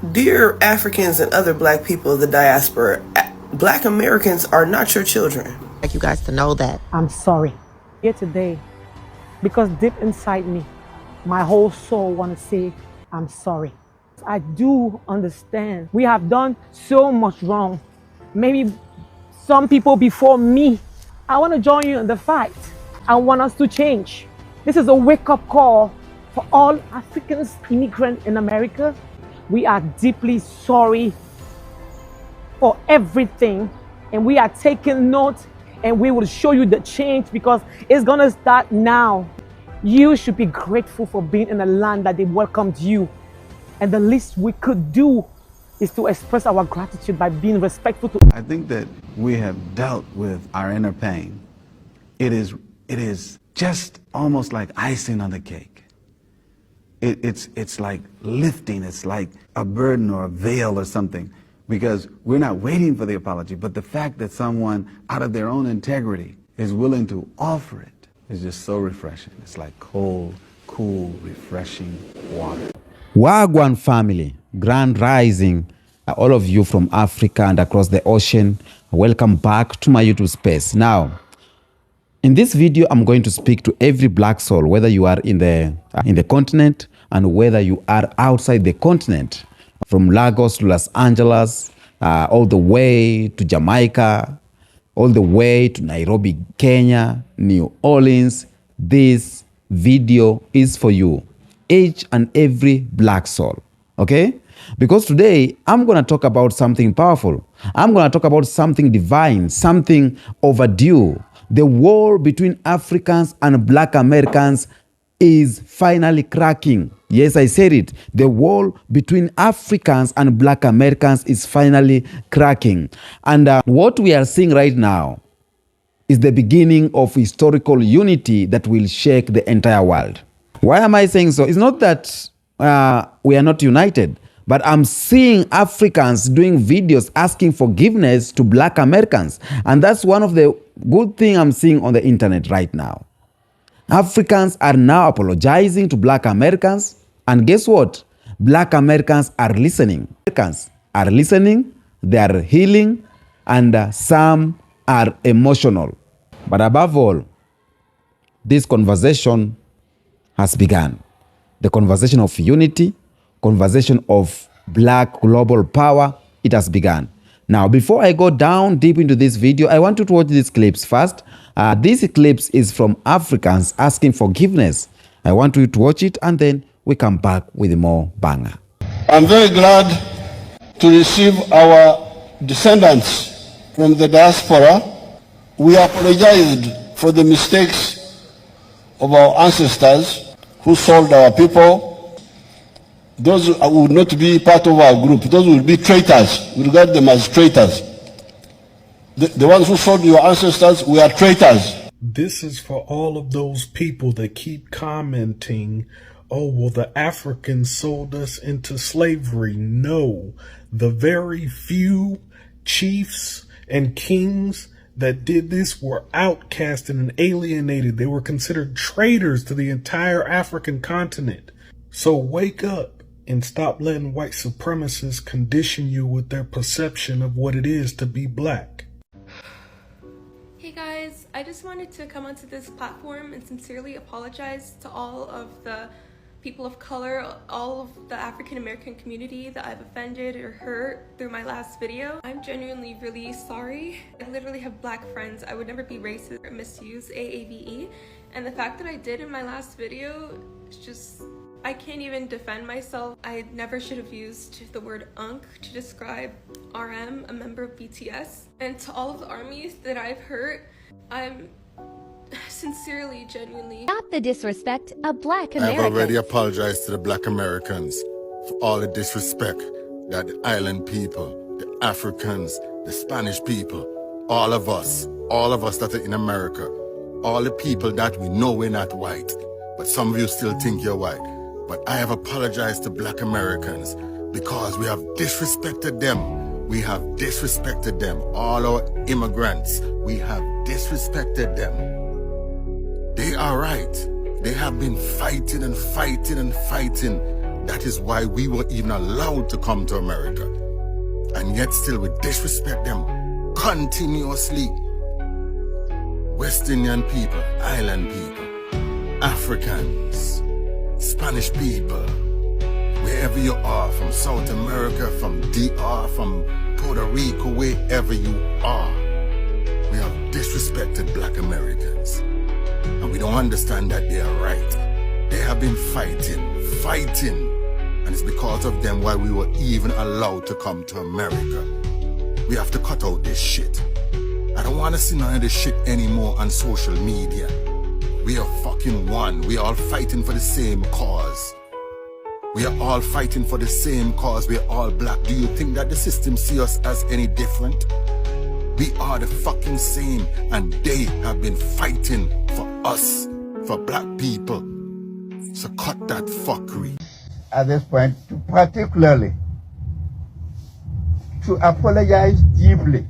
Dear Africans and other black people of the diaspora, black Americans are not your children. I'd like you guys to know that. I'm sorry. Here today, because deep inside me, my whole soul want to say, I'm sorry. I do understand. We have done so much wrong. Maybe some people before me. I want to join you in the fight. I want us to change. This is a wake-up call for all Africans, immigrants in America. We are deeply sorry for everything, and we are taking note, and we will show you the change because it's gonna start now. You should be grateful for being in a land that they welcomed you, and the least we could do is to express our gratitude by being respectful to. I think that we have dealt with our inner pain. It is just almost like icing on the cake. It's like lifting, it's like a burden or a veil or something, because we're not waiting for the apology, but the fact that someone out of their own integrity is willing to offer it is just so refreshing. It's like cold, cool, refreshing water. Wagwan family, grand rising, all of you from Africa and across the ocean, welcome back to my YouTube space. Now, in this video, I'm going to speak to every black soul, whether you are in the continent and whether you are outside the continent, from Lagos to Los Angeles, all the way to Jamaica, all the way to Nairobi, Kenya, New Orleans. This video is for you, each and every black soul, okay? Because today, I'm going to talk about something powerful. I'm going to talk about something divine, something overdue. The war between Africans and black Americans is finally cracking. Yes, I said it. The war between Africans and black Americans is finally cracking. And what we are seeing right now is the beginning of historical unity that will shake the entire world. Why am I saying so? It's not that we are not united, but I'm seeing Africans doing videos asking forgiveness to black Americans. And that's one of the good things I'm seeing on the internet right now. Africans are now apologizing to black Americans. And guess what? Black Americans are listening. Americans are listening, they are healing, and some are emotional. But above all, this conversation has begun. The conversation of unity, conversation of black global power, it has begun. Now, before I go down deep into this video, I want you to watch these clips first. These clips is from Africans asking forgiveness. I want you to watch it, and then we come back with more banger. I'm very glad to receive our descendants from the diaspora. We apologized for the mistakes of our ancestors who sold our people. Those would not be part of our group. Those would be traitors. We regard them as traitors. The ones who sold your ancestors, we are traitors. This is for all of those people that keep commenting, oh, well, the Africans sold us into slavery. No, the very few chiefs and kings that did this were outcasted and alienated. They were considered traitors to the entire African continent. So wake up and stop letting white supremacists condition you with their perception of what it is to be black. Hey guys, I just wanted to come onto this platform and sincerely apologize to all of the people of color, all of the African American community that I've offended or hurt through my last video. I'm genuinely really sorry. I literally have black friends. I would never be racist or misuse AAVE. And the fact that I did in my last video is just, I can't even defend myself. I never should have used the word unk to describe RM, a member of BTS. And to all of the armies that I've hurt, I'm sincerely, genuinely. Not the disrespect of black Americans. I've already apologized to the black Americans for all the disrespect that the island people, the Africans, the Spanish people, all of us that are in America, all the people that we know we're not white, but some of you still think you're white. But I have apologized to black Americans because we have disrespected them. We have disrespected them. All our immigrants, we have disrespected them. They are right. They have been fighting and fighting and fighting That is why we were even allowed to come to America. And yet still we disrespect them continuously. West Indian people, island people, Africans, Spanish people, wherever you are, from South America, from DR, from Puerto Rico, wherever you are, we have disrespected black Americans. And we don't understand that they are right. They have been fighting. And it's because of them why we were even allowed to come to America. We have to cut out this shit. I don't want to see none of this shit anymore on social media. We are fucking one. We are all fighting for the same cause. We are all fighting for the same cause. We are all black. Do you think that the system sees us as any different? We are the fucking same, and they have been fighting for us, for black people. So cut that fuckery. At this point, particularly to apologize deeply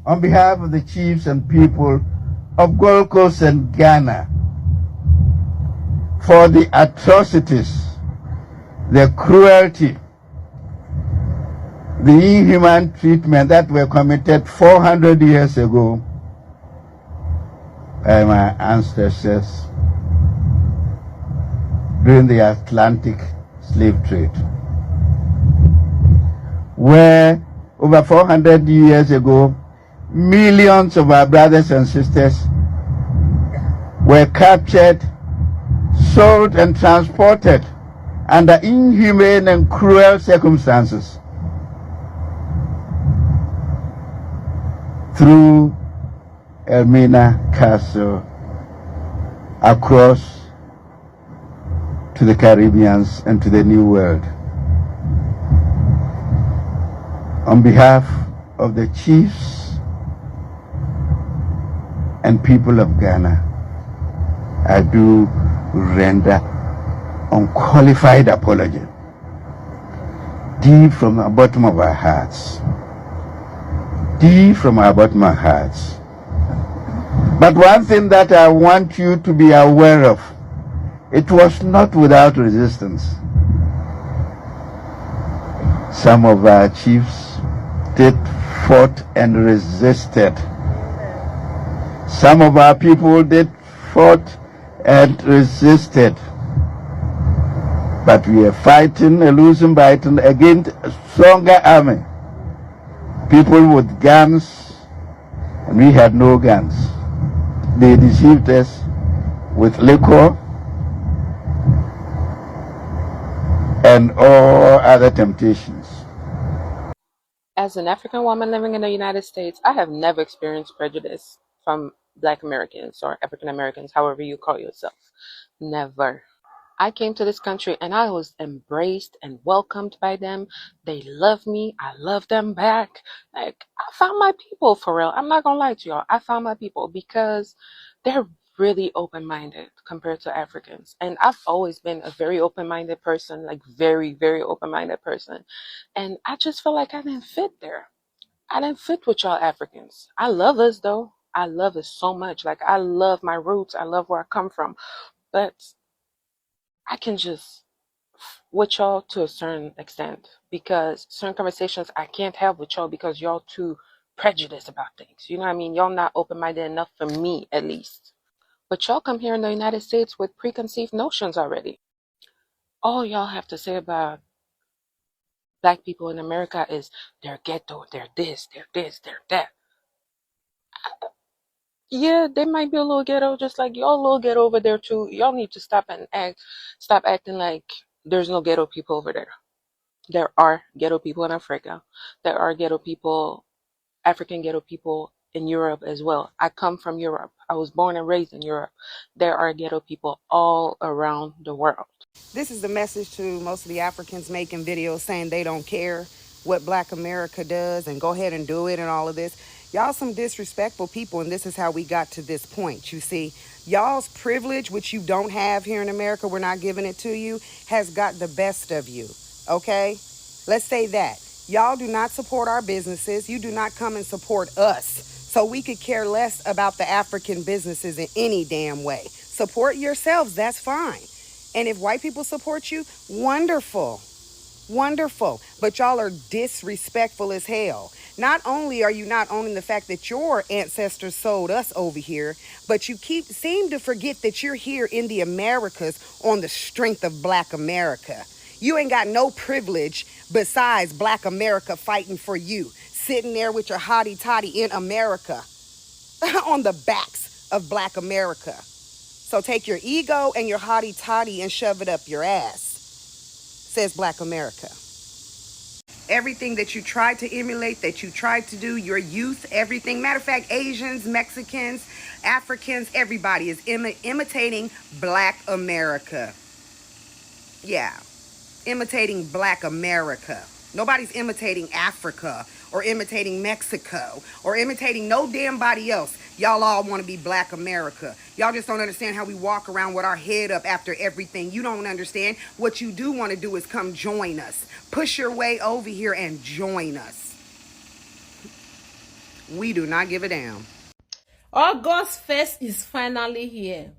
on behalf of the chiefs and people of Gold Coast and Ghana for the atrocities, the cruelty, the inhuman treatment that were committed 400 years ago by my ancestors during the Atlantic slave trade, where over 400 years ago, millions of our brothers and sisters were captured, sold and transported under inhumane and cruel circumstances through Elmina Castle across to the Caribbeans and to the New World. On behalf of the chiefs and people of Ghana, I do render unqualified apology, deep from the bottom of our hearts. Deep from our bottom of our hearts. But one thing that I want you to be aware of, it was not without resistance. Some of our chiefs did fought and resisted. Some of our people did fought and resisted. But we are fighting a losing battle against a stronger army. People with guns, and we had no guns. They deceived us with liquor and all other temptations. As an African woman living in the United States, I have never experienced prejudice from Black Americans or African Americans, however you call yourself. Never. I came to this country and I was embraced and welcomed by them. They love me. I love them back. Like, I found my people, for real. I'm not gonna lie to y'all. I found my people because they're really open-minded compared to Africans. And I've always been a very open-minded person, like very, very open-minded person. And I just feel like I didn't fit there. I didn't fit with y'all Africans. I love us though. I love us so much. Like, I love my roots. I love where I come from. But I can just with y'all to a certain extent, because certain conversations I can't have with y'all because y'all too prejudiced about things. You know what I mean? Y'all not open-minded enough for me, at least. But y'all come here in the United States with preconceived notions already. All y'all have to say about Black people in America is they're ghetto, they're this, they're that. Yeah, they might be a little ghetto, just like y'all a little ghetto over there too. Y'all need to stop acting like there's no ghetto people over there. There are ghetto people in Africa. There are ghetto people, African ghetto people in Europe as well. I come from Europe. I was born and raised in Europe. There are ghetto people all around the world. This is the message to most of the Africans making videos saying they don't care what Black America does and go ahead and do it and all of this. Y'all some disrespectful people, and this is how we got to this point. You see, y'all's privilege, which you don't have here in America, we're not giving it to you, has got the best of you, okay? Let's say that. Y'all do not support our businesses. You do not come and support us. So we could care less about the African businesses in any damn way. Support yourselves, that's fine. And if white people support you, wonderful. Wonderful. But y'all are disrespectful as hell. Not only are you not owning the fact that your ancestors sold us over here, but you seem to forget that you're here in the Americas on the strength of Black America. You ain't got no privilege besides Black America fighting for you, sitting there with your hottie toddy in America on the backs of Black America. So take your ego and your hottie toddy and shove it up your ass, says Black America. Everything that you tried to emulate, that you tried to do, your youth, everything. Matter of fact, Asians, Mexicans, Africans, everybody is imitating Black America. Yeah, imitating Black America. Nobody's imitating Africa or imitating Mexico or imitating no damn body else. Y'all all want to be Black America. Y'all just don't understand how we walk around with our head up after everything. You don't understand. What you do want to do is come join us. Push your way over here and join us. We do not give a damn. August 1st is finally here.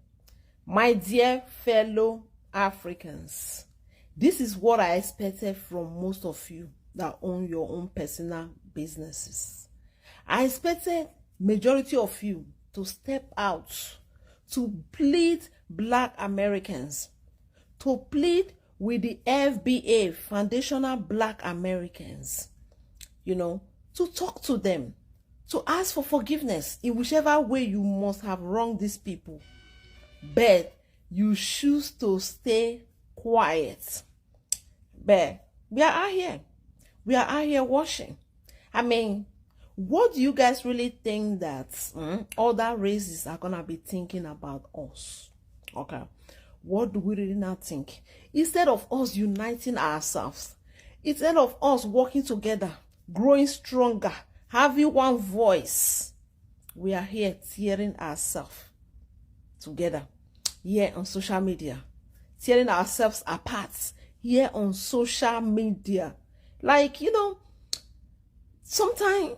My dear fellow Africans, this is what I expected from most of you that own your own personal businesses. I expected majority of you to step out, to plead Black Americans, to plead with the FBA, Foundational Black Americans, to talk to them, to ask for forgiveness in whichever way you must have wronged these people. But you choose to stay quiet. But we are out here. We are out here watching. I mean, what do you guys really think that other races are going to be thinking about us? Okay. What do we really not think? Instead of us uniting ourselves, instead of us working together, growing stronger, having one voice, we are here tearing ourselves together here on social media, tearing ourselves apart here on social media. Like, sometimes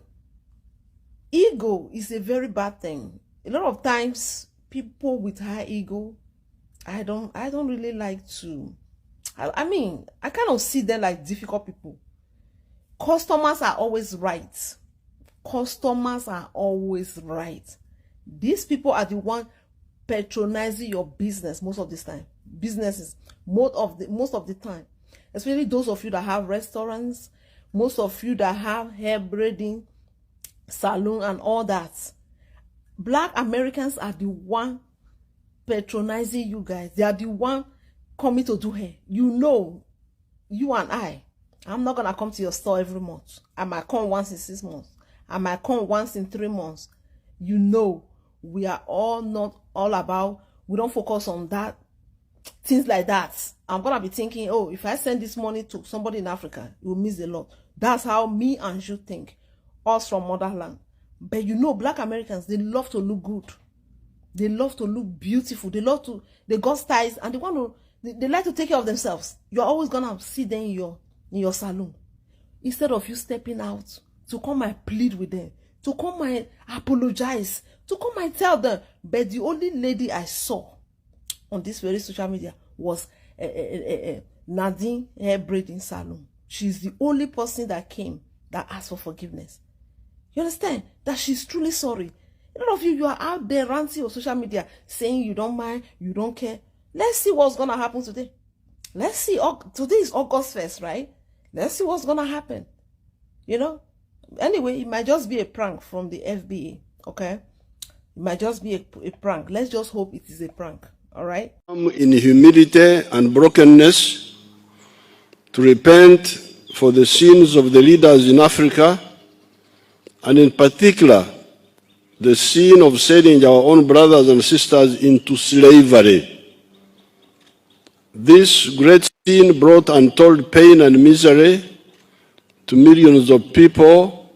ego is a very bad thing. A lot of times, people with high ego, I don't really like to. I mean, I kind of see them like difficult people. Customers are always right. Customers are always right. These people are the one patronizing your business most of this time. Businesses most of the time, especially those of you that have restaurants, most of you that have hair braiding, salon and all that. Black Americans are the one patronizing you guys. They are the one coming to do hair. You and I'm not gonna come to your store every month. I might come once in 6 months. I might come once in 3 months. We are all not all about, we don't focus on that, things like that. I'm gonna be thinking, oh, if I send this money to somebody in Africa, it will miss a lot. That's how me and you think, us from motherland. But Black Americans, they love to look good. They love to look beautiful. They got styles, and they like to take care of themselves. You're always gonna see them in your salon. Instead of you stepping out to come and plead with them, to come and apologize, to come and tell them. But the only lady I saw on this very social media was Nadine hair braiding salon. She's the only person that came that asked for forgiveness. You understand? That she's truly sorry. A lot of you are out there ranting on social media saying you don't mind, you don't care. Let's see what's going to happen today. Let's see. Today is August 1st, right? Let's see what's going to happen. Anyway, it might just be a prank from the FBA, okay? It might just be a prank. Let's just hope it is a prank, all right? In humility and brokenness, to repent for the sins of the leaders in Africa, and in particular, the sin of selling our own brothers and sisters into slavery. This great sin brought untold pain and misery to millions of people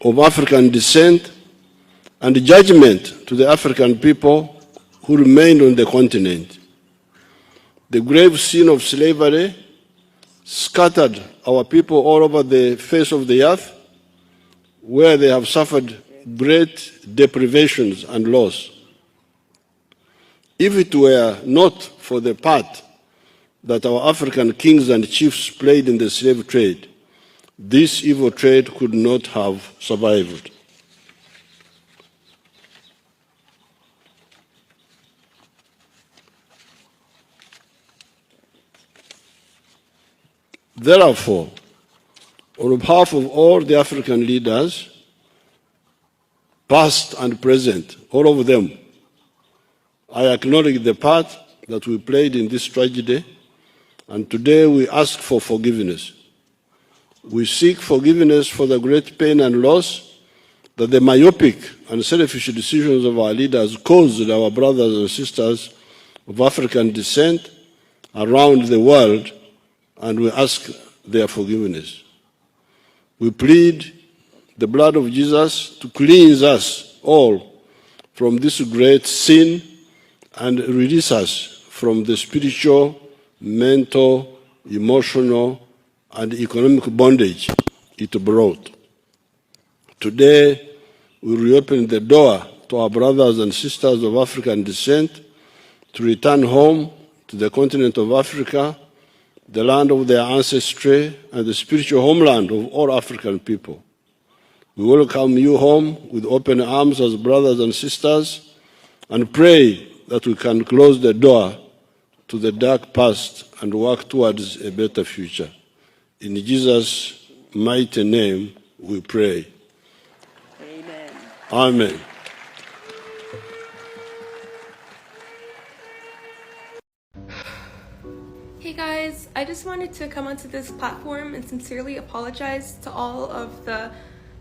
of African descent, and judgment to the African people who remained on the continent. The grave sin of slavery scattered our people all over the face of the earth, where they have suffered great deprivations and loss. If it were not for the part that our African kings and chiefs played in the slave trade, this evil trade could not have survived. Therefore, on behalf of all the African leaders, past and present, all of them, I acknowledge the part that we played in this tragedy, and today we ask for forgiveness. We seek forgiveness for the great pain and loss that the myopic and selfish decisions of our leaders caused our brothers and sisters of African descent around the world, and we ask their forgiveness. We plead the blood of Jesus to cleanse us all from this great sin and release us from the spiritual, mental, emotional, and economic bondage it brought. Today, we reopen the door to our brothers and sisters of African descent to return home to the continent of Africa, the land of their ancestry, and the spiritual homeland of all African people. We welcome you home with open arms as brothers and sisters, and pray that we can close the door to the dark past and work towards a better future. In Jesus' mighty name we pray. Amen. Amen. Hey guys, I just wanted to come onto this platform and sincerely apologize to all of the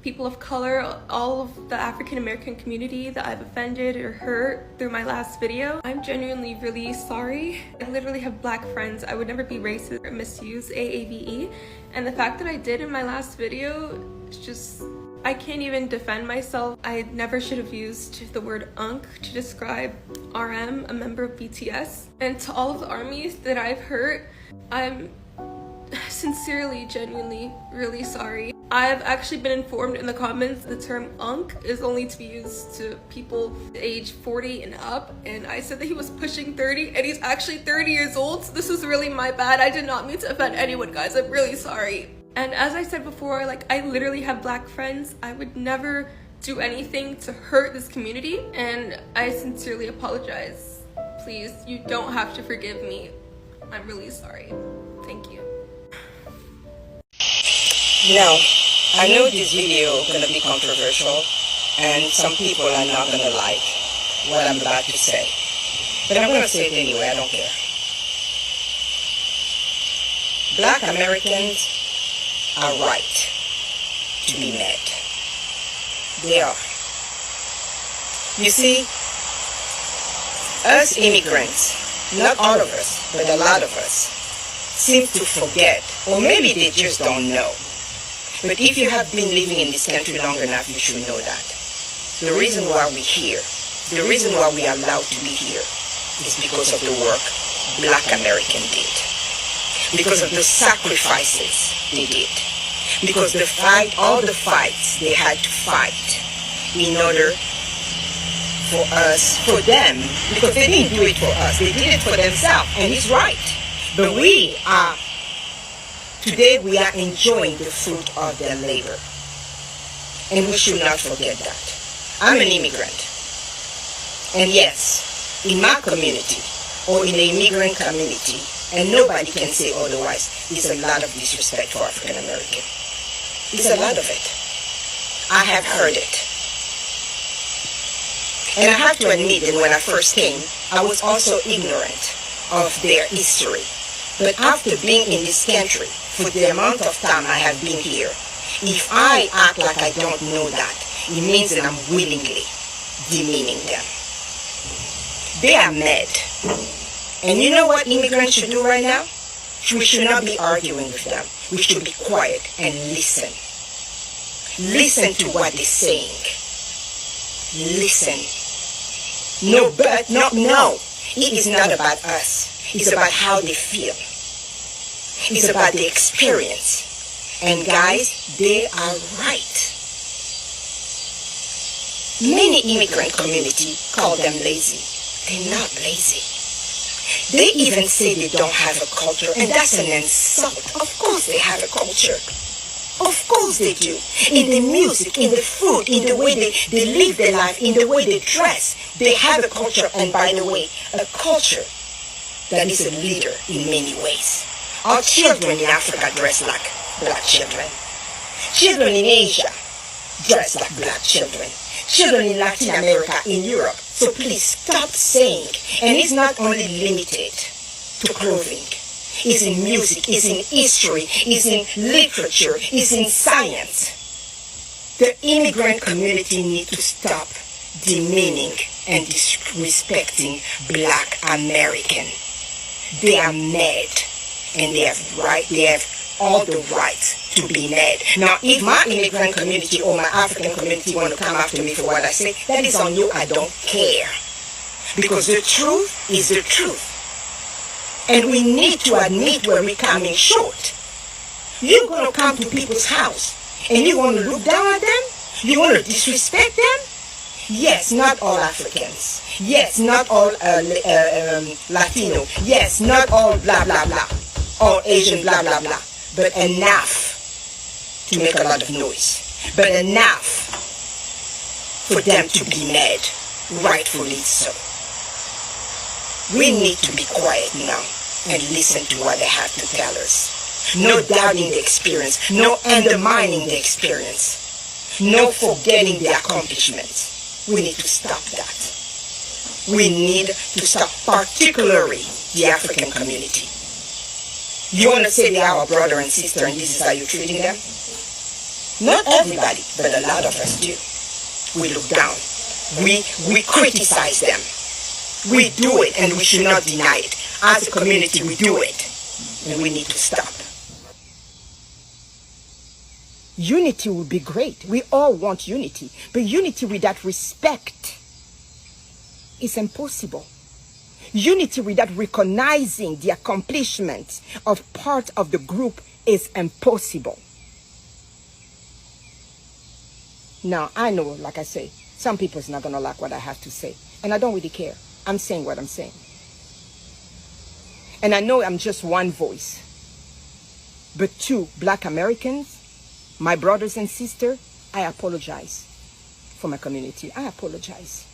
people of color, all of the African American community that I've offended or hurt through my last video. I'm genuinely really sorry. I literally have black friends. I would never be racist or misuse AAVE. And the fact that I did in my last video, it's just, I can't even defend myself. I never should have used the word unk to describe RM, a member of BTS. And to all of the armies that I've hurt, I'm sincerely, genuinely, really sorry. I've actually been informed in the comments the term unk is only to be used to people age 40 and up, and I said that he was pushing 30 and he's actually 30 years old, so this was really my bad. I did not mean to offend anyone, guys. I'm really sorry. And as I said before, like, I literally have black friends. I would never do anything to hurt this community, and I sincerely apologize. Please, you don't have to forgive me. I'm really sorry. Thank you. Now, I know this video is going to be controversial, and some people are not going to like what I'm about to say. But I'm going to say it anyway, I don't care. Black Americans are right to be mad. They are. You see, us immigrants, not all of us, but a lot of us, seem to forget, or maybe they just don't know. But if you have been living in this country long enough, you should know that. The reason why we're here, the reason why we are allowed to be here, is because of the work Black Americans did. Because of the sacrifices they did. Because all the fights they had to fight in order for us, for them, because they didn't do it for us, they did it for themselves, and it's right. But today we are enjoying the fruit of their labor. And we should not forget that. I'm an immigrant. And yes, in my community, or in the immigrant community, and nobody can say otherwise, there's a lot of disrespect for African American. There's a lot of it. I have heard it. And I have to admit that when I first came, I was also ignorant of their history. But after being in this country, for the amount of time I have been here, if I act like I don't know that, it means that I'm willingly demeaning them. They are mad. And you know what immigrants should do right now? We should not be arguing with them. We should be quiet and listen. Listen to what they're saying. Listen. No. It is not about us. It's about how they feel. It's about the experience. And guys, they are right. Many immigrant community call them lazy. They're not lazy. They even say they don't have a culture, and that's an insult. Of course they have a culture. Of course they do. In the music, in the food, in the way they live their life, in the way they dress, they have a culture. And by the way, a culture that is a leader in many ways. Our children in Africa dress like black children. Children in Asia dress like black children. Children in Latin America, in Europe. So please stop saying, and it's not only limited to clothing. It's in music, it's in history, it's in literature, it's in science. The immigrant community needs to stop demeaning and disrespecting Black American. They are mad, and they have all the right to be mad. Now, if my immigrant community or my African community want to come after me for what I say, that is on you. I don't care. Because the truth is the truth. And we need to admit where we're coming short. You're going to come to people's house and you want to look down at them? You want to disrespect them? Yes, not all Africans. Yes, not all Latino. Yes, not all blah, blah, blah. All Asian, blah, blah, blah. But enough to make a lot of noise. But enough for them to be mad. Rightfully so. We need to be quiet now and listen to what they have to tell us. No doubting the experience, no undermining the experience, no forgetting the accomplishments. We need to stop that. We need to stop, particularly the African community. You want to say they are our brother and sister and this is how you're treating them? Not everybody, but a lot of us do. We look down. We criticize them. We do it and we should not deny it. As a community, we do it. And we need to stop. Unity would be great. We all want unity. But unity without respect is impossible. Unity without recognizing the accomplishments of part of the group is impossible. Now, I know, like I say, some people's not going to like what I have to say. And I don't really care. I'm saying what I'm saying. And I know I'm just one voice. But to Black Americans, my brothers and sisters, I apologize for my community. I apologize.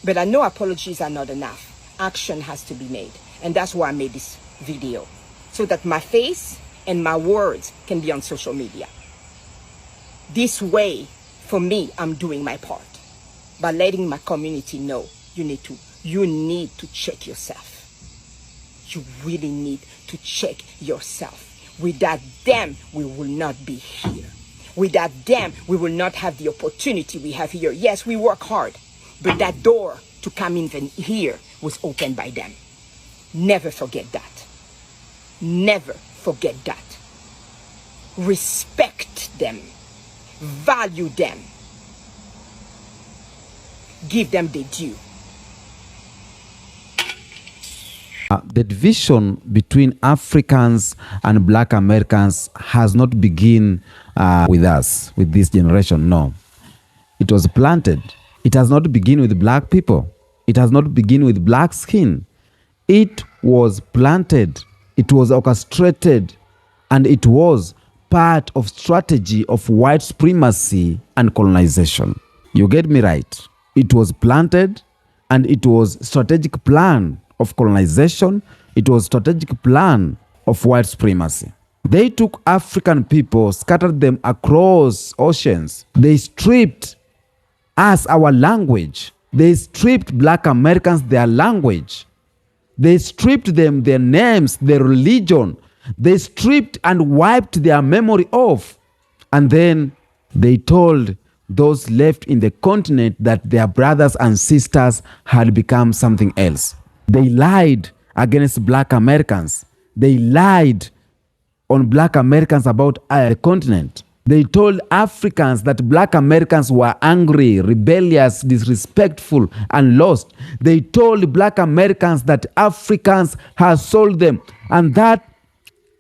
But I know apologies are not enough. Action has to be made. And that's why I made this video. So that my face and my words can be on social media. This way, for me, I'm doing my part. By letting my community know, you need to check yourself. You really need to check yourself. Without them, we will not be here. Without them, we will not have the opportunity we have here. Yes, we work hard, but that door to come in here was opened by them. Never forget that. Never forget that. Respect them. Value them. Give them their due. The division between Africans and Black Americans has not begun with us, with this generation, no. It was planted. It has not begun with black people. It has not begun with black skin. It was planted, it was orchestrated, and it was part of strategy of white supremacy and colonization. You get me right? It was planted, and it was strategic plan of colonization. It was strategic plan of white supremacy. They took African people, scattered them across oceans. They stripped us our language. They stripped Black Americans their language. They stripped them their names, their religion. They stripped and wiped their memory off. And then they told those left in the continent that their brothers and sisters had become something else. They lied against Black Americans. They lied on Black Americans about the continent. They told Africans that Black Americans were angry, rebellious, disrespectful, and lost. They told Black Americans that Africans had sold them. And that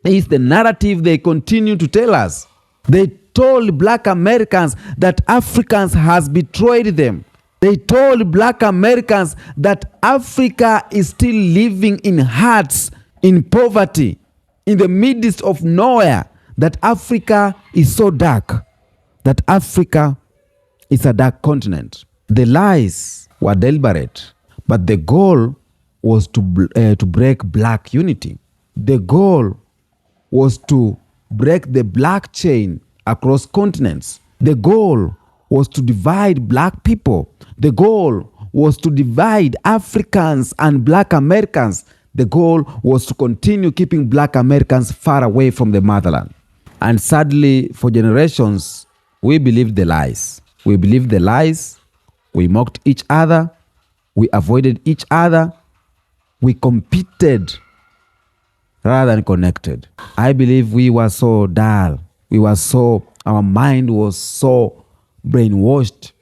is the narrative they continue to tell us. They told Black Americans that Africans has betrayed them. They told black Americans that Africa is still living in huts, in poverty, in the midst of nowhere, that Africa is so dark, that Africa is a dark continent. The lies were deliberate, but the goal was to break black unity. The goal was to break the black chain across continents. The goal was to divide black people. The goal was to divide Africans and black Americans. The goal was to continue keeping black Americans far away from the motherland. And sadly, for generations, we believed the lies. We believed the lies. We mocked each other. We avoided each other. We competed rather than connected. I believe we were so dull. Our mind was so brainwashed.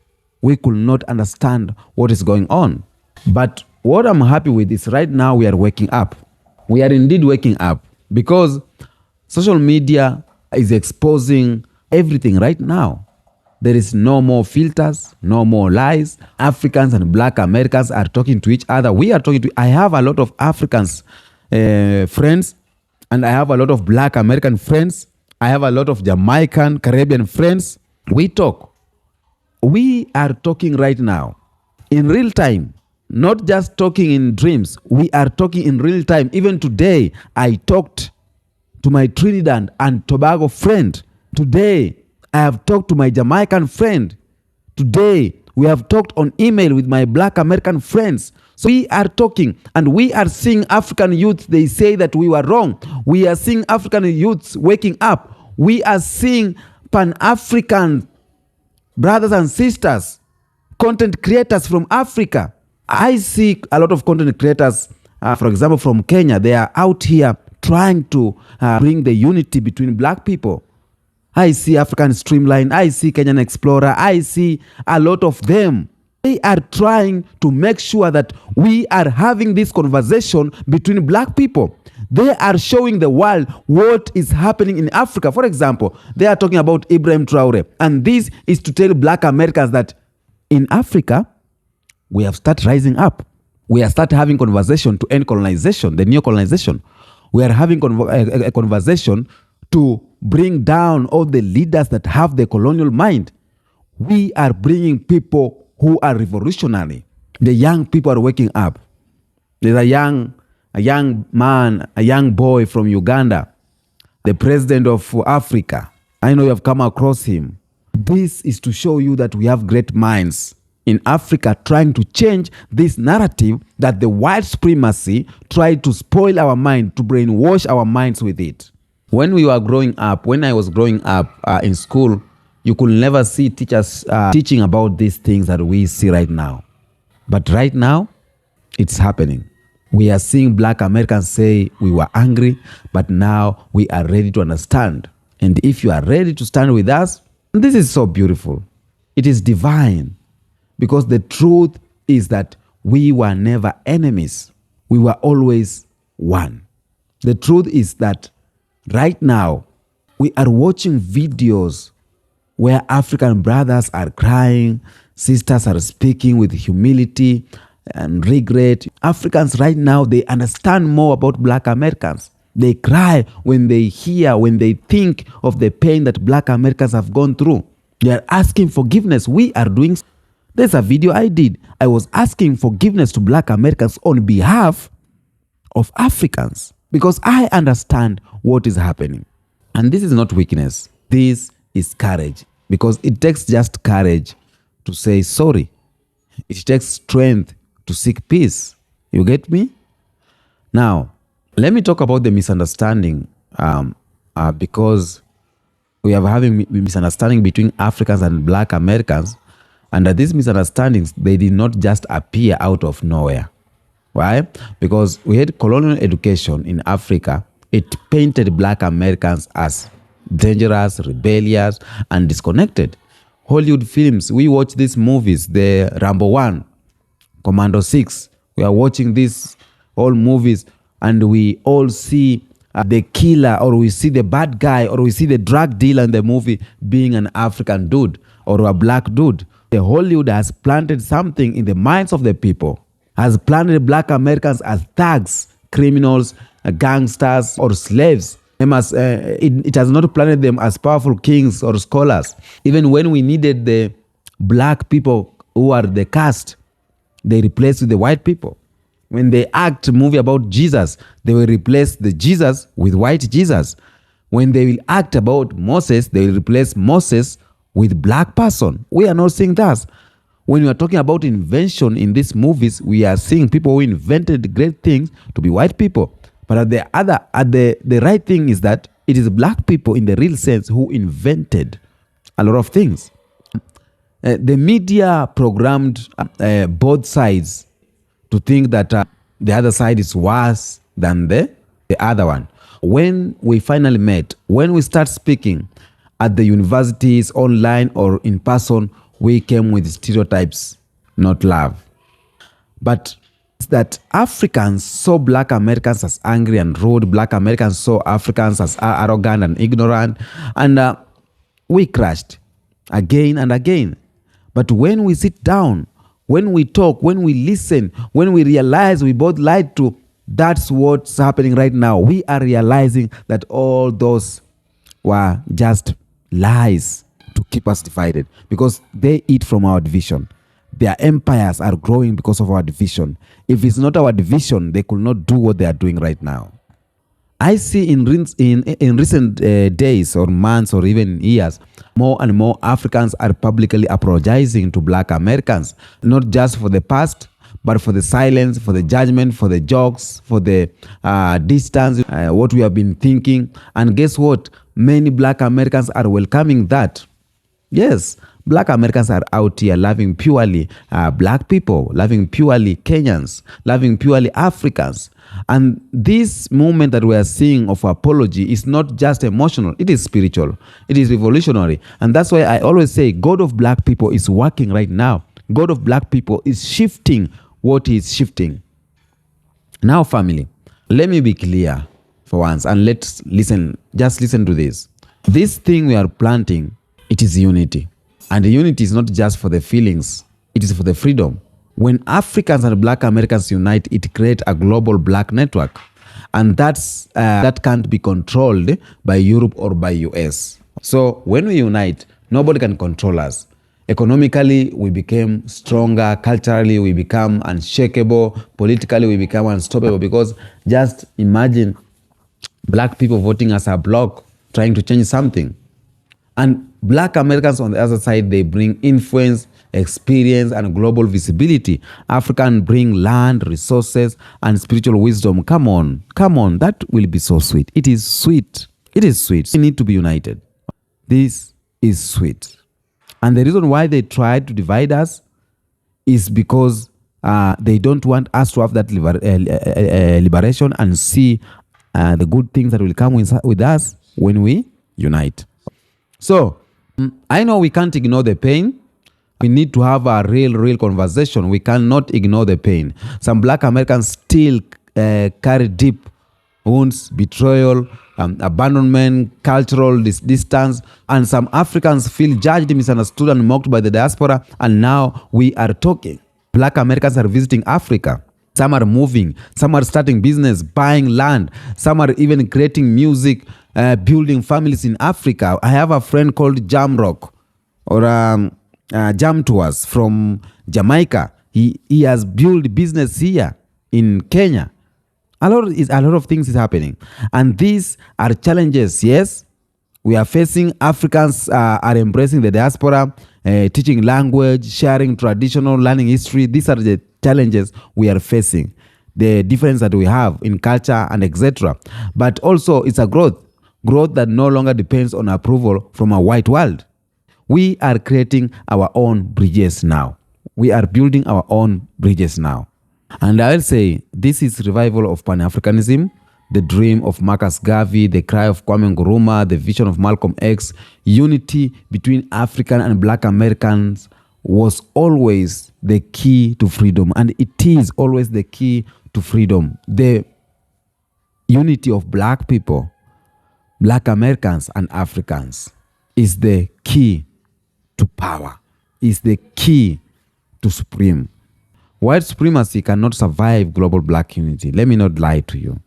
We could not understand what is going on. But what I'm happy with is right now we are waking up. We are indeed waking up because social media is exposing everything right now. There is no more filters, no more lies. Africans and black Americans are talking to each other. We are talking to, I have a lot of Africans friends, and I have a lot of black American friends. I have a lot of Jamaican, Caribbean friends. We talk. We are talking right now in real time, not just talking in dreams. We are talking in real time. Even today, I talked to my Trinidad and Tobago friend. Today, I have talked to my Jamaican friend. Today, we have talked on email with my black American friends. So we are talking and we are seeing African youth. They say that we were wrong. We are seeing African youths waking up. We are seeing Pan-African brothers and sisters, content creators from Africa. I see a lot of content creators, for example, from Kenya. They are out here trying to bring the unity between black people. I see African Streamline. I see Kenyan Explorer. I see a lot of them. They are trying to make sure that we are having this conversation between black people. They are showing the world what is happening in Africa. For example, they are talking about Ibrahim Traore. And this is to tell black Americans that in Africa, we have started rising up. We have started having conversation to end colonization, the neo-colonization. We are having a conversation to bring down all the leaders that have the colonial mind. We are bringing people who are revolutionary. The young people are waking up. There's a young man, a young boy from Uganda, the president of Africa. I know you have come across him. This is to show you that we have great minds in Africa trying to change this narrative that the white supremacy tried to spoil our mind, to brainwash our minds with it. When we were growing up, when I was growing up in school, you could never see teachers teaching about these things that we see right now. But right now, it's happening. We are seeing black Americans say we were angry, but now we are ready to understand. And if you are ready to stand with us, this is so beautiful. It is divine. Because the truth is that we were never enemies. We were always one. The truth is that right now, we are watching videos where African brothers are crying, sisters are speaking with humility and regret. Africans right now, they understand more about black Americans. They cry when they hear, when they think of the pain that black Americans have gone through. They are asking forgiveness. We are doing. There's a video I did. I was asking forgiveness to black Americans on behalf of Africans because I understand what is happening. And this is not weakness. This is courage, because it takes just courage to say sorry. It takes strength to seek peace. You get me? Now, let me talk about the misunderstanding because we are having misunderstanding between Africans and black Americans. And these misunderstandings, they did not just appear out of nowhere. Why? Because we had colonial education in Africa. It painted black Americans as dangerous, rebellious, and disconnected. Hollywood films, we watch these movies, the Rambo 1, Commando 6. We are watching these all movies and we all see the killer, or we see the bad guy, or we see the drug dealer in the movie being an African dude or a black dude. The Hollywood has planted something in the minds of the people, has planted black Americans as thugs, criminals, gangsters, or slaves. It has not planted them as powerful kings or scholars. Even when we needed the black people who are the caste, they replaced with the white people. When they act a movie about Jesus, they will replace the Jesus with white Jesus. When they will act about Moses, they will replace Moses with black person. We are not seeing that. When we are talking about invention in these movies, we are seeing people who invented great things to be white people. But the right thing is that it is black people in the real sense who invented a lot of things. The media programmed both sides to think that the other side is worse than the other one. When we finally met, when we start speaking at the universities, online or in person, we came with stereotypes, not love. But that Africans saw black Americans as angry and rude, black Americans saw Africans as arrogant and ignorant, and we crashed again and again. But when we sit down, when we talk, when we listen, when we realize we both lied to, that's what's happening right now. We are realizing that all those were just lies to keep us divided, because they eat from our division. Their empires are growing because of our division. If it's not our division, they could not do what they are doing right now. I see in recent days or months or even years, more and more Africans are publicly apologizing to black Americans, not just for the past, but for the silence, for the judgment, for the jokes, for the distance, what we have been thinking. And guess what? Many black Americans are welcoming that. Yes, black Americans are out here loving purely black people, loving purely Kenyans, loving purely Africans. And this movement that we are seeing of apology is not just emotional, it is spiritual, it is revolutionary. And that's why I always say God of black people is working right now. God of black people is shifting what he is shifting. Now, family, let me be clear for once, and let's listen, just listen to this. This thing we are planting, it is unity. And the unity is not just for the feelings, it is for the freedom. When Africans and black Americans unite, it creates a global black network. And that can't be controlled by Europe or by US. So when we unite, nobody can control us. Economically, we became stronger. Culturally, we become unshakable. Politically, we become unstoppable. Because just imagine black people voting as a bloc, trying to change something. And black Americans on the other side, they bring influence, experience, and global visibility. Africans bring land, resources, and spiritual wisdom. Come on, that will be so sweet. It is sweet. It is sweet. We need to be united. This is sweet. And the reason why they try to divide us is because they don't want us to have that liberation and see the good things that will come with us when we unite. So, I know we can't ignore the pain. We need to have a real conversation. We cannot ignore the pain. Some black Americans still carry deep wounds, betrayal, abandonment, cultural distance, and some Africans feel judged, misunderstood, and mocked by the diaspora. And now we are talking. Black Americans are visiting Africa. Some are moving. Some are starting business, buying land. Some are even creating music, building families in Africa. I have a friend called Jamrock, or Jam Tours from Jamaica. He has built business here in Kenya. A lot of things is happening. And these are challenges, yes. We are facing. Africans are embracing the diaspora, teaching language, sharing traditional, learning history. These are the challenges we are facing. The difference that we have in culture and etc. But also it's a growth that no longer depends on approval from a white world. We are creating our own bridges now. We are building our own bridges now. And I will say this is revival of Pan-Africanism, the dream of Marcus Garvey, the cry of Kwame Nkrumah, the vision of Malcolm X. Unity between African and black Americans was always the key to freedom, and it is always the key to freedom. The unity of black people, black Americans and Africans, is the key to power. is the key to supreme. White supremacy cannot survive global black unity. Let me not lie to you.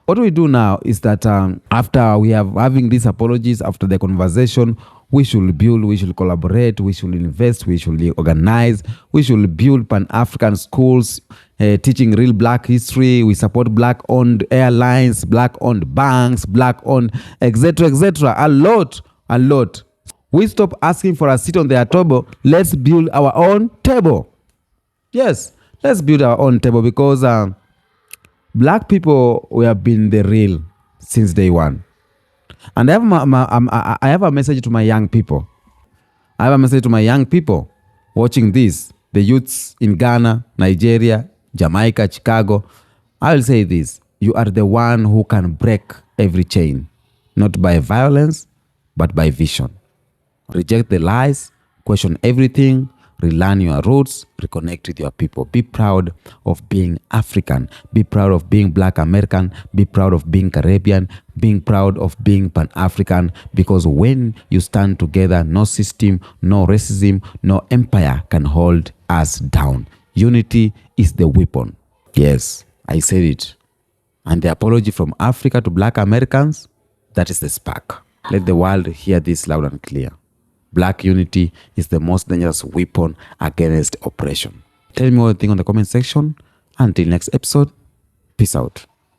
What we do now is that after we have having these apologies, after the conversation, we should build, we should collaborate, we should invest, we should organize, we should build Pan-African schools, teaching real black history. We support black-owned airlines, black-owned banks, black-owned, etc., etc. A lot. We stop asking for a seat on their table. Let's build our own table. Yes, let's build our own table because black people, we have been the real since day one. And I have a message to my young people. I have a message to my young people watching this, the youths in Ghana, Nigeria, Jamaica, Chicago. I will say this: you are the one who can break every chain, not by violence, but by vision. Reject the lies, question everything, relearn your roots, reconnect with your people. Be proud of being African. Be proud of being Black American. Be proud of being Caribbean. Being proud of being Pan-African. Because when you stand together, no system, no racism, no empire can hold us down. Unity is the weapon. Yes, I said it. And the apology from Africa to Black Americans, that is the spark. Let the world hear this loud and clear. Black unity is the most dangerous weapon against oppression. Tell me what you think on the comment section. Until next episode, peace out.